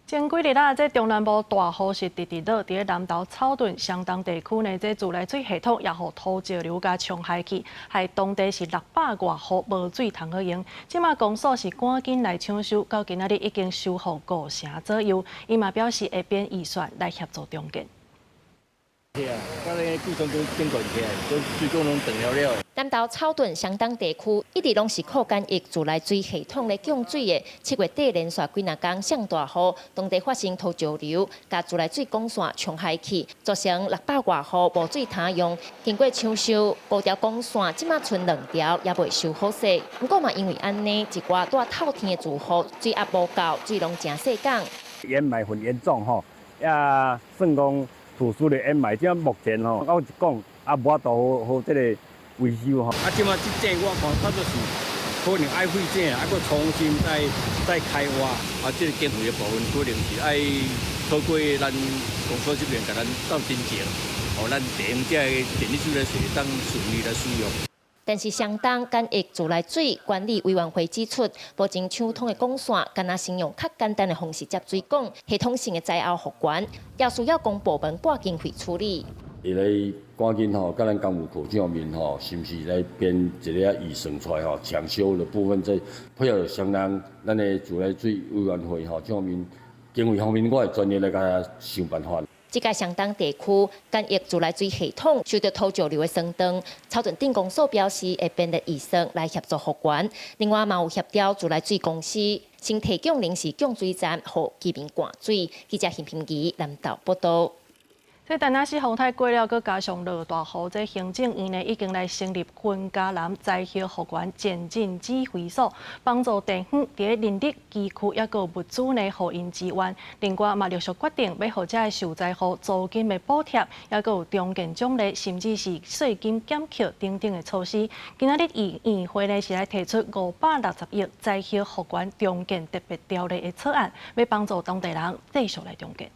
前几日啊，这中南部大雨是直直落，伫南投草屯相当地区呢，这自来水系统也互土石流甲冲坏去，害当地是600多户无水通好用。即马公所是赶紧来抢修，到今仔日已经修复5成左右。伊嘛表示会编预算来协助中建。南投草屯相当地区一直拢是靠干役自来水系统来供水的。7月底连续几若天上大雨，当地发生土石流，甲自来水管线冲坏去，造成600多户无水通用。经过抢修，5条管线即马剩2条，也未修好势。不过嘛，因为安尼，一寡带透天的住户水压无够，水拢真细港。掩埋很严重吼，也算讲。土石的掩埋，即目前吼，我是讲也无法度好这个维修吼。即马这我看它就是可能爱废井，还佫重新再开挖，这个建筑的部分可能是爱透过咱公所这边，甲咱斗真正，咱地方这电力水来水当顺利来使用。但是相当干役自来水管理委员会指出，目前抢通的管线，敢若先用较简单的方式接水管，系统性的灾后复原，也需要公部门拨经费处理。会来赶紧甲咱公务科长面是毋是来编一个预算出来抢修的部分，再配合相当咱的自来水委员会这方面经费方面，我会专业来甲想办法。这个相当地区干液自来水系统受到土石流的伤断，草屯镇公所表示会编列预算来协助复原，另外嘛有协调自来水公司先提供临时供水站，予居民灌水。记者邢平仪南投报道。这但若是风台过了，佮加上落大雨，这行政院呢已经来成立昆嘉南灾后复原渐进指挥所，帮助地方伫人力、机区也佮物资呢，互因支援。另外嘛，陆续决定要互这受灾户租金的补贴，也佮有中建奖励，甚至是税金减扣等等的措施。今仔日议会呢是来提出560亿灾后复原重建特别条例的草案，要帮助当地人继续来重建。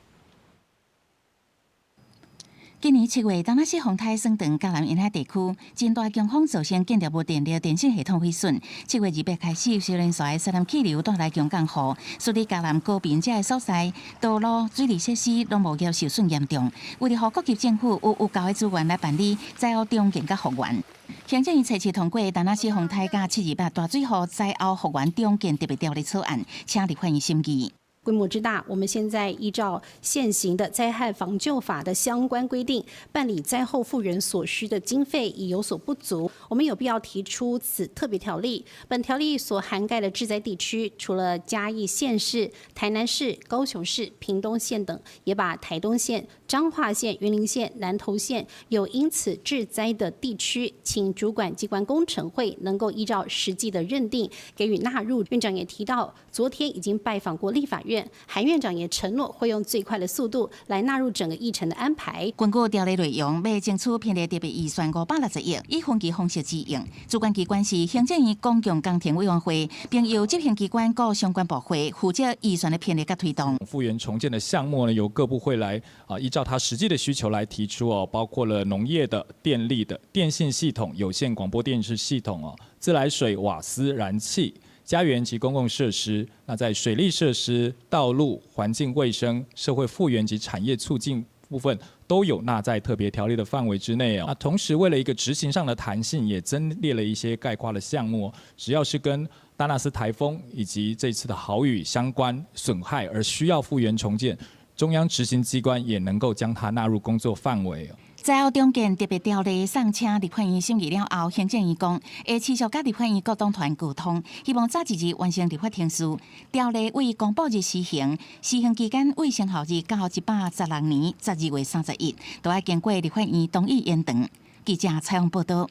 今年7月，当若是风台算长嘉南沿海地区真大强风造成建筑物电力电信系统毁损。7月28开始，小林线的西南气流带来强降雨，所以嘉南高屏这个所在，道路、水利设施拢无业受损严重。为了让各级政府有够的资源来办理灾后重建甲复原，行政院17通过当若是风台甲728大水后灾后复原重建特别条例草案，请立法院审议。规模之大，我们现在依照现行的灾害防救法的相关规定，办理灾后复原所需的经费已有所不足，我们有必要提出此特别条例。本条例所涵盖的治灾地区，除了嘉义县市、台南市、高雄市、屏东县等，也把台东县、彰化县、云林县、南投县有因此致灾的地区，请主管机关工程会能够依照实际的认定给予纳入。院长也提到，昨天已经拜访过立法院。韩院长也承诺会用最快的速度来纳入整个议程的安排。根据条例内容，要争取编列特别预算560亿，以分期方式支用。主管机关是行政院公共工程委员会，并由执行机关各相关部会负责预算的编列和推动。复原重建的项目呢，由各部会来依照它实际的需求来提出包括了农业的、电力的、电信系统、有线广播电视系统自来水、瓦斯、燃气。家园及公共设施，那在水利设施、道路、环境卫生、社会复原及产业促进部分，都有纳在特别条例的范围之内那同时，为了一个执行上的弹性，也增列了一些概括的项目，只要是跟达纳斯台风以及这次的豪雨相关损害而需要复原重建，中央执行机关也能够将它纳入工作范围。灾后重建特别条例送请立法院审议了后，行政院讲会持续甲立法院各党团沟通，希望早一日完成立法程序。条例为公布日施行，施行期间为生效日到116年12月31，都要经过立法院同意延长。记者采访报道。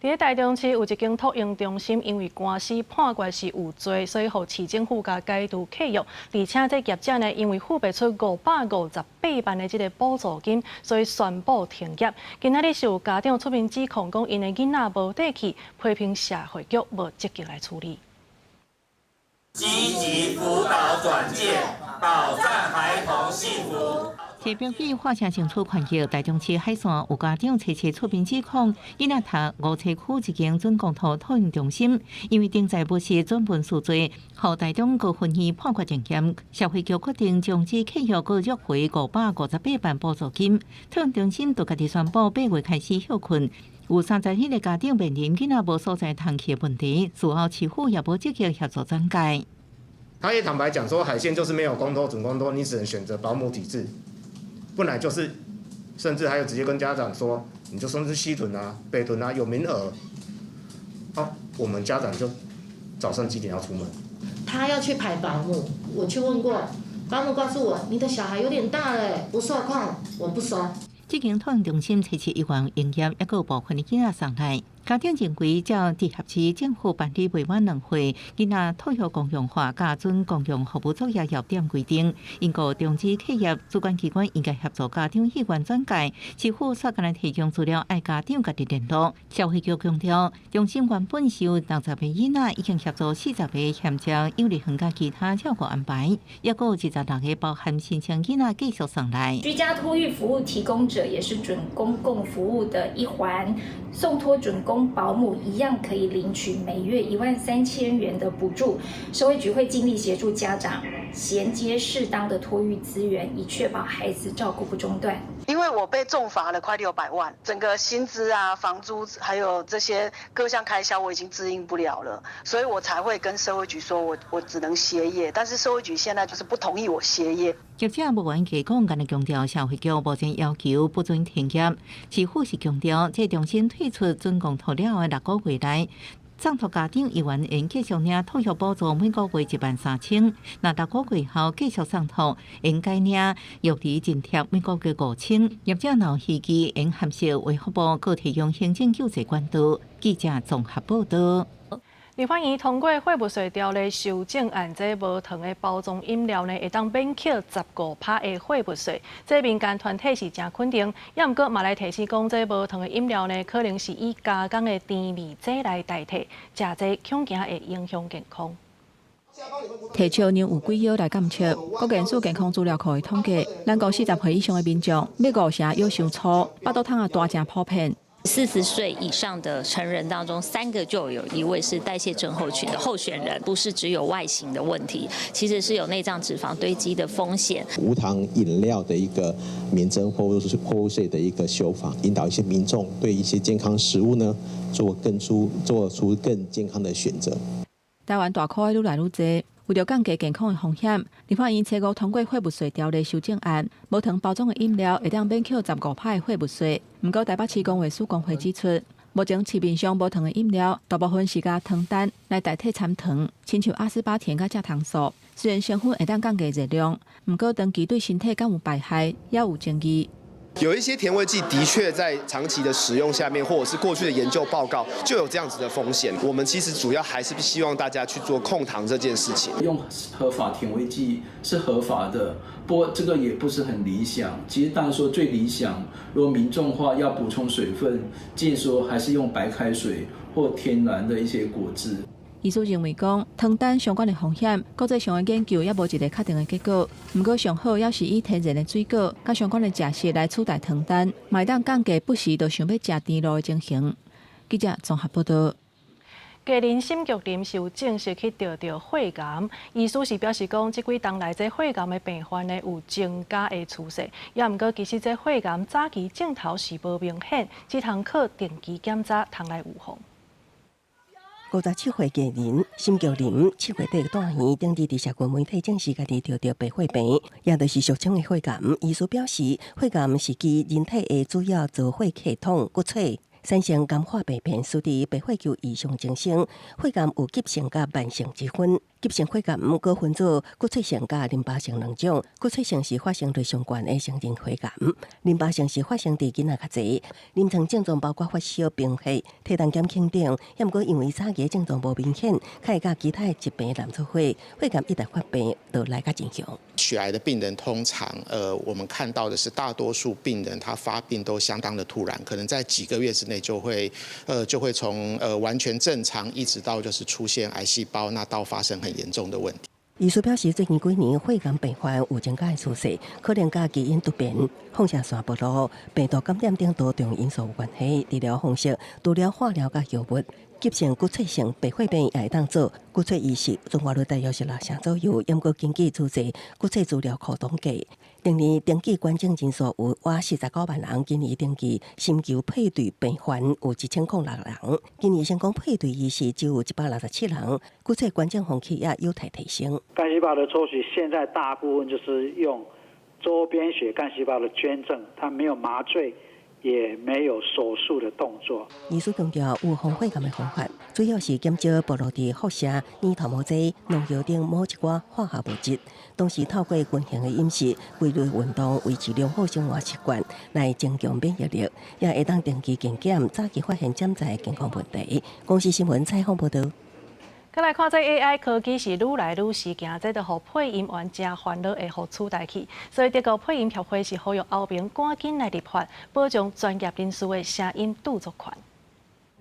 伫台中市有一间托婴中心，因为官司判决是有罪，所以互市政府甲解除契约。而且这业者呢，因为付不出558万的这个补助金，所以宣布停业。今仔日是有家长出面指控，讲因的囡仔无底气，批评社会局无积极来处理。积极辅导转介，保障孩童幸福。代表比化车清楚环境，台中市海线有家长切出面指控，囡仔读五车区一间准公托托婴中心，因为定在不是准本数罪，互台中高分院判决定嫌。社会局决定终止契约，搁约回558万补助金。托婴中心就家己宣布8月开始休困。有31个家长面临囡仔无所在通去的问题，事后市府也无积极协助转介。他也坦白讲说，海线就是没有公托、准公托，你只能选择保姆体制。本来就是，甚至还有直接跟家长说，你就送去西屯啊、北屯啊，有名额。我们家长就早上几点要出门？他要去排保姆，我去问过，保姆告诉我，你的小孩有点大了，不受控，我不收。这间托婴中心初期1元营业，也有部分的囡仔上来。家长认为，照地合市政府办理未满2岁囡仔托育公用化甲准公用服务作业要点规定，因告终止契约，主管机关应该协助家长意愿转介。市府所干来提供资料，爱家长家己联络。社会局强调，中心原本是有60个囡仔，已经协助40个欠债幼儿园甲其他照顾安排，也有26个包含申请囡仔继续上来。居家托育服务提供者也是准公共服务的一环，送托准公保姆一样可以领取每月13000元的补助。社会局会尽力协助家长衔接适当的托育资源，以确保孩子照顾不中断。因为我被重罚了快600万，整个薪资啊、房租还有这些各项开销我已经支应不了了，所以我才会跟社会局说我只能歇业，但是社会局现在就是不同意我歇业。记者无缘提供，今日强调社会局目前要求不准停业。市府是强调，这重新退出准公托了的6个月内，赠托家长1万元继续领托育补助，每个月13000。那6个月后继续赠托，应该领育儿津贴，每个月5000。业者若希冀应合适卫福部各提供行政救济管道。记者综合报道。立法院通过废物税条例修正案，这无糖的包装饮料呢，会当免扣15%的废物税。这民间团体是真肯定，也毋过嘛来提示讲，这无糖的饮料呢，可能是以加工的甜味剂来代替，食这恐惊会影响健康。提笑让有几药来监测，国健署健康资料库的统计，咱国40岁以上的民众，要5成药伤粗，巴肚汤也大正普遍。40岁以上的成人当中，3个就有1位是代谢症候群的候选人，不是只有外形的问题，其实是有内脏脂肪堆积的风险。无糖饮料的一个免征货物税的一个修法，引导一些民众对一些健康食物呢做出更健康的选择。台湾大考的愈来愈多。为了降低健康的风险，立法院初5通过废物税条例修正案，无糖包装的饮料会当免扣15%的废物税。不过，台北市工卫署工会指出，目前市面上无糖的饮料，大部分是加糖蛋来代替掺糖，亲像阿斯巴甜甲蔗糖素。虽然成分会当降低热量，不过长期对身体敢有败害，也有争议。有一些甜味剂的确在长期的使用下面，或者是过去的研究报告就有这样子的风险。我们其实主要还是希望大家去做控糖这件事情。用合法甜味剂是合法的，不过这个也不是很理想。其实当然说最理想，如果民众的话要补充水分，建议说还是用白开水或天然的一些果汁。医师认为讲，糖蛋相关的风险，国际上的研究也无一个确定的结果。不过上好也是以天然的水果甲相关的食食来取代糖蛋，嘛会当降低不时就想要食甜路的情形。记者综合报道。家人心肌炎是有正式去调血癌，医师是表示讲，这几冬来这血癌的病患呢有增加的趋势。也毋过，其实这血癌早期镜头是无明显，只通靠定期检查通来预防。57岁家人心肌炎7月底大院登记伫社群媒体证实家己得白血病，也就是俗称的血癌。医师表示，血癌是其人体的主要造血系统骨髓产生癌化病变，使得白血球异常增生。血癌有急性甲慢性之分。急性血癌各分做骨髓性甲淋巴性2种。骨髓性是发生率上悬的成人血癌，淋巴性是发生伫囡仔较侪。临床症状包括发烧、贫血、体重减轻等，也毋过因为早期症状无明显，较会甲其他疾病染出血。血癌一旦发病，就来甲真凶。血癌的病人通常，我们看到的是大多数病人他发病都相当的突然，可能在几个月之内就会从完全正常一直到就是出现癌细胞，那到发生很严重的问题。医师表示，最近几年血癌病患有增加的趋势，可能甲基因突变、放射线暴露、病毒感染等多种因素有关系。治疗方式除了化疗甲药物，急性骨髓性白血病也会当做骨髓移植，存活率大约是6成左右。也过根据出侪骨髓资料库统计，今年登记捐赠人数有49万人，今年登记心球配对病患有1006人，今年成功配对医师只有167人，骨髓捐赠风气也有待提升。干细胞的抽取现在大部分就是用周边血干细胞的捐赠，它没有麻醉，也没有手术的动作。医师强调，预防血癌的方法主要是减少暴露伫辐射、黏头毛剂、农药等某一寡化学物质，同时透过均衡的饮食、规律运动、维持良好生活习惯来增强免疫力，也会当定期健检，早期发现潜在的健康问题。公司新闻采访报道。再来看，这 AI 科技是愈来愈实行，这就互配音员真烦恼会互取代去。所以，德国配音协会是呼吁后面赶紧来立法，保障专业人士的声音著作权。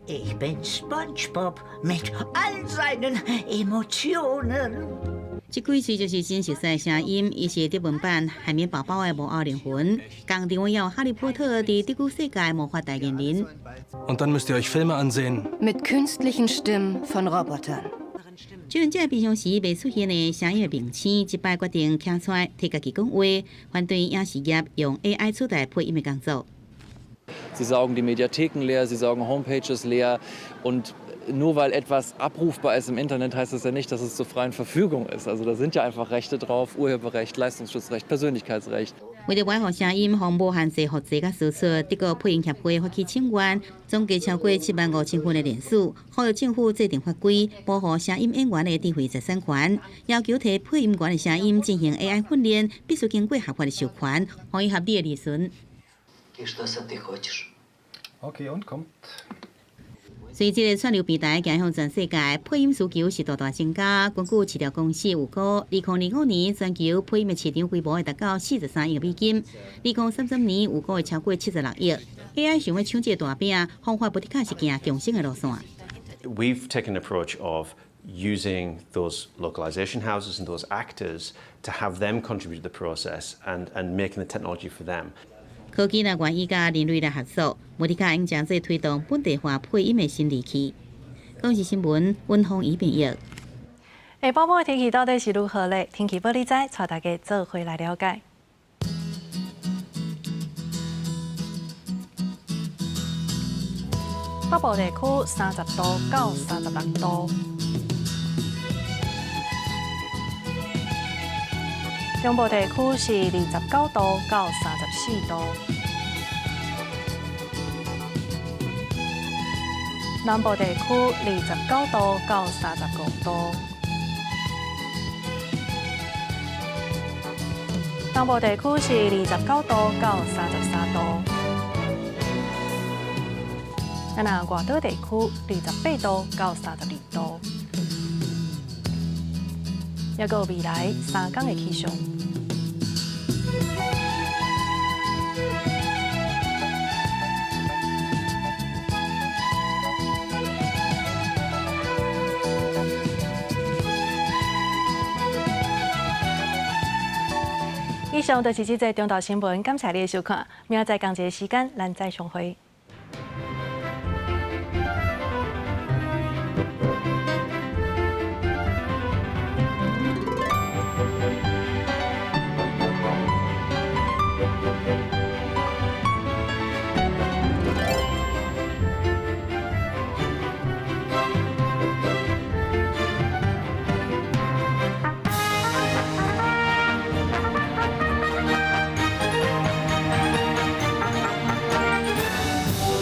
Ich bin SpongeBob mit all seinen Emotionen。这几句就是真实的声音，伊是德文版《海绵宝宝》的魔奥灵魂，共另外有哈利波特伫德国世界魔法代言人。Und dann müsst ihr euch Filme ansehen. Mit künstlichen Stimmen von Robotern. 最近这平常时未出现的声音的名称，这摆决定站出来替家己讲话，反对影视业用 AI 取代配音的工作。Sie saugen die Mediatheken leer, sie saugen Homepages leer und nur weil etwas abrufbar ist im Internet, heißt das ja nicht, dass es zur freien Verfügung ist. Also da sind ja einfach Rechte drauf, Urheberrecht, Leistungsschutzrecht, Persönlichkeitsrecht. 为了维护声音，防无限制复制甲输出，德国配音协会发起请愿，总计超过75000份的人数，呼吁政府制定法规，保护声音演员的智慧财产权，要求替配音员的声音进行 AI 训练，必须经过合法的授权，可以合理的利润。Okay, und kommt. 随这个串流平台走向全世界，配音需求是大大增加。根据市调公司预估，2025年全球配音的市场规模会达到43亿美金，2030年预估会超过76亿。AI 想要抢这个大饼，方法不的确是行强升的路线。We've taken an approach of using those localization houses and those actors to have them contribute to the process and making the technology for them. 科技呢愿意甲人类来合作，目的应将这推动本地化配音的新利器。公视新闻，温phong仪编译。下晡晡的天气到底是如何呢？天气报你知，带大家做回来了解。北部地区30度到36度，中部地区是29度到34度，南部地区29度到35度，东部地区是29度到33度。那外岛地区28度到32度，还有未来3天的气象。以上就是这则中岛新闻，感谢你的收看。明仔载同一个时间，咱再相会。